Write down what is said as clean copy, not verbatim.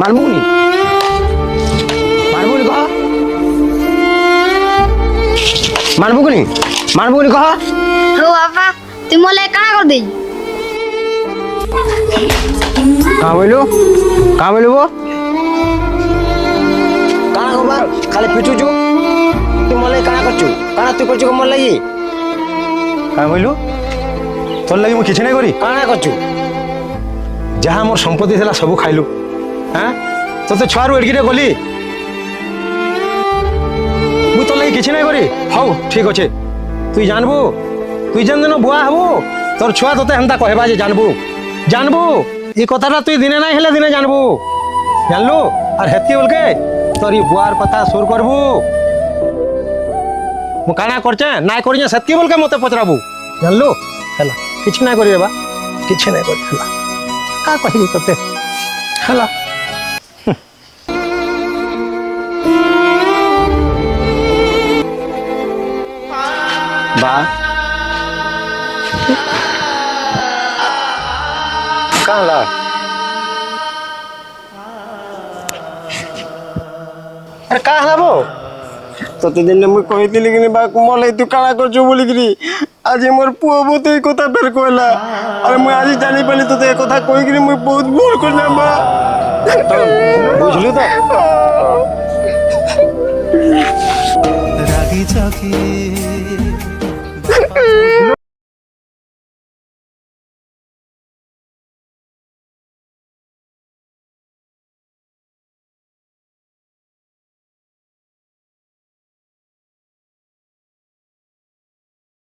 মারমুনি মারমুনি কহ মারমুনি মারমুনি কহ हो बापा तुम मोले कहाँ कर दी कहाँ बोलू वो काना करबा खाली पिटुचु तू मले काना करचु काना तू करचु मोर लागि কাঁ বললু তোর লাগি মু কিছু নাই করি काना करचु যাহা মোর সম্পত্তি লা সবু খাইলু হ্যাঁ তোতে ছুয়ারু এড়িকে গলি মু তোর লাগি কিছু নাই করি হও ঠিক আছে তুই জানবু তুই যেন যেন বুয়া হবু তোর ছুয়া তোতে হেন্তা কহেবা যে জানবু জানবু এই কথাটা তুই দিনে নাই হেলে দিনে জানবু জানলু আর হেতকি বলকে তোর এই বুয়ার কথা সুর করবু মু কানা করছে নাই করিছে সেতকি বলকে মতে পচরাবু জানলু হেলা কিছু নাই করি রে বা কিছু নাই করি হেলা কা কহিবি তোতে হেলা बा कहाँ ला আরে কা হলাবো तोते दिन मुझे कहती कि बा मले तू काना करचु बोली कि आज मोर पुओ बहुत এই কথা বের কইলা আর মুই আজি জানি পালি তোতে এই কথা কই कि মুই বহুত ভুল করলাম বা বুঝলু তো রাগি চোখে